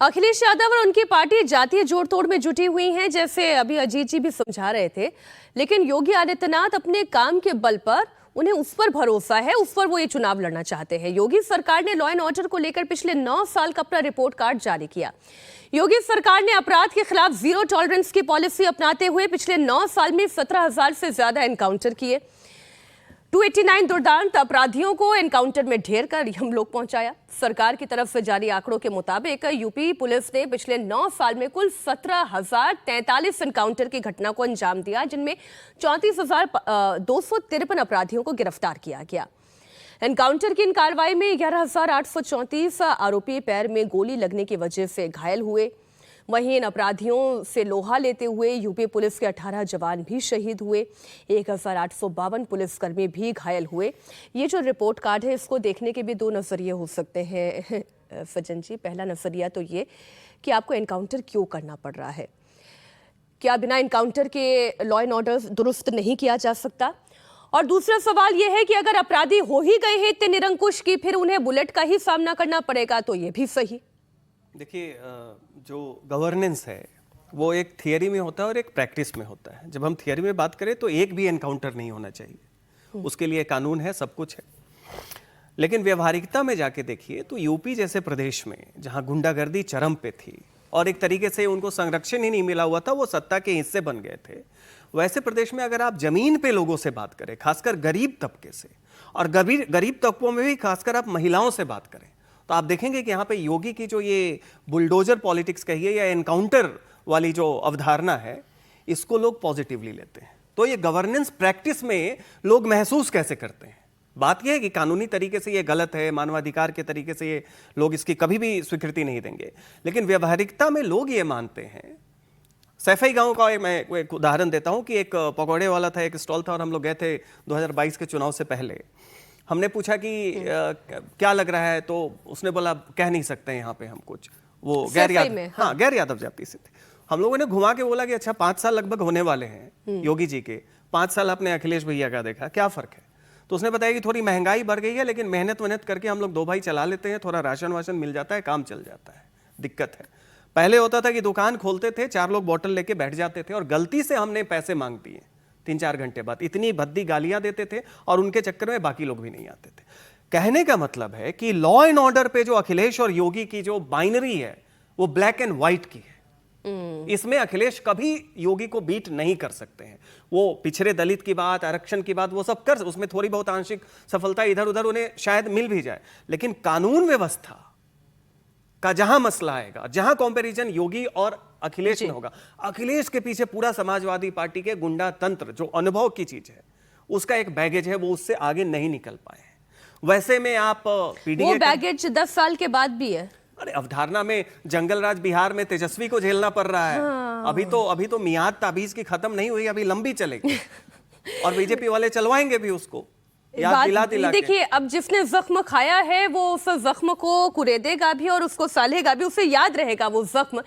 अखिलेश यादव और उनकी पार्टी जातीय जोड़-तोड़ में जुटी हुई हैं, जैसे अभी अजीत जी भी समझा रहे थे। लेकिन योगी आदित्यनाथ अपने काम के बल पर, उन्हें उस पर भरोसा है, उस पर वो ये चुनाव लड़ना चाहते हैं। योगी सरकार ने लॉ एंड ऑर्डर को लेकर पिछले 9 साल का अपना रिपोर्ट कार्ड जारी किया। योगी सरकार ने अपराध के खिलाफ जीरो टॉलरेंस की पॉलिसी अपनाते हुए पिछले 9 साल में 17,000 से ज्यादा एनकाउंटर किए। 289 दुर्दांत अपराधियों को एनकाउंटर में ढेर कर हम लोग पहुंचाया। सरकार की तरफ से जारी आंकड़ों के मुताबिक यूपी पुलिस ने पिछले 9 साल में कुल 17,043 एनकाउंटर की घटना को अंजाम दिया, जिनमें 34,253 अपराधियों को गिरफ्तार किया गया। एनकाउंटर की इन कार्रवाई में 11,834 आरोपी पैर में गोली लगने की वजह से घायल हुए। वहीं इन अपराधियों से लोहा लेते हुए यूपी पुलिस के 18 जवान भी शहीद हुए। 1,852 पुलिसकर्मी भी घायल हुए। ये जो रिपोर्ट कार्ड है, इसको देखने के भी 2 नजरिए हो सकते हैं सज्जन जी। पहला नजरिया तो ये कि आपको एनकाउंटर क्यों करना पड़ रहा है, क्या बिना एनकाउंटर के लॉ एंड ऑर्डर दुरुस्त नहीं किया जा सकता? और दूसरा सवाल यह है कि अगर अपराधी हो ही गए हैं इतने निरंकुश की, फिर उन्हें बुलेट का ही सामना करना पड़ेगा, तो ये भी सही। देखिए, जो गवर्नेंस है वो एक थियरी में होता है और एक प्रैक्टिस में होता है। जब हम थियरी में बात करें तो एक भी एनकाउंटर नहीं होना चाहिए, उसके लिए कानून है, सब कुछ है। लेकिन व्यवहारिकता में जाके देखिए तो यूपी जैसे प्रदेश में जहां गुंडागर्दी चरम पे थी और एक तरीके से उनको संरक्षण ही नहीं मिला हुआ था, वो सत्ता के हिस्से बन गए थे, वैसे प्रदेश में अगर आप जमीन पे लोगों से बात करें, खासकर गरीब तबके से, और गरीब तबकों में भी खासकर आप महिलाओं से बात करें, तो आप देखेंगे कि यहाँ पे योगी की जो ये बुलडोजर पॉलिटिक्स कहिए या एनकाउंटर वाली जो अवधारणा है, इसको लोग पॉजिटिवली लेते हैं। तो ये गवर्नेंस प्रैक्टिस में लोग महसूस कैसे करते हैं? बात यह है कि कानूनी तरीके से ये गलत है, मानवाधिकार के तरीके से ये लोग इसकी कभी भी स्वीकृति नहीं देंगे, लेकिन व्यवहारिकता में लोग ये मानते हैं। सैफई गांव का मैं एक उदाहरण देता हूं कि एक पकौड़े वाला था, एक स्टॉल था, और हम लोग गए थे 2022 के चुनाव से पहले। हमने पूछा कि क्या लग रहा है, तो उसने बोला कह नहीं सकते यहाँ पे हम कुछ। वो गैर यादव जाति से थे। हम लोगों ने घुमा के बोला कि अच्छा 5 साल लगभग होने वाले हैं योगी जी के, 5 साल आपने अखिलेश भैया का देखा, क्या फर्क है? तो उसने बताया कि थोड़ी महंगाई बढ़ गई है, लेकिन मेहनत करके हम लोग 2 भाई चला लेते हैं, थोड़ा राशन वाशन मिल जाता है, काम चल जाता है। दिक्कत है, पहले होता था कि दुकान खोलते थे, 4 लोग बोतल लेके बैठ जाते थे और गलती से हमने पैसे मांग दिए, 3-4 घंटे बाद इतनी भद्दी गालियां देते थे और उनके चक्कर में बाकी लोग भी नहीं आते थे। कहने का मतलब है कि लॉ एंड ऑर्डर पे जो अखिलेश और योगी की जो बाइनरी है, वो ब्लैक एंड व्हाइट की है। इसमें अखिलेश कभी योगी को बीट नहीं कर सकते हैं। वो पिछड़े दलित की बात, आरक्षण की बात, वो सब कर, उसमें थोड़ी बहुत आंशिक सफलता इधर उधर उन्हें शायद मिल भी जाए, लेकिन कानून व्यवस्था का जहां मसला आएगा, जहां कंपैरिजन योगी और अखिलेश में होगा, अखिलेश के पीछे पूरा समाजवादी पार्टी के गुंडा तंत्र, जो अनुभव की चीज है, उसका एक बैगेज है, वो उससे आगे नहीं निकल पाए हैं। वैसे में आप पीडीए, वो बैगेज 10 साल के बाद भी है। अरे अवधारणा में जंगल राज बिहार में तेजस्वी को झेलना पड़ रहा है। हाँ। अभी तो मियाद ताबीज की खत्म नहीं हुई, अभी लंबी चलेगी और बीजेपी वाले चलवाएंगे भी उसको, याद दिला दिला। देखिए, अब जिसने जख्म खाया है वो उस जख्म को कुरेदेगा भी और उसको सालेगा भी, उसे याद रहेगा वो जख्म।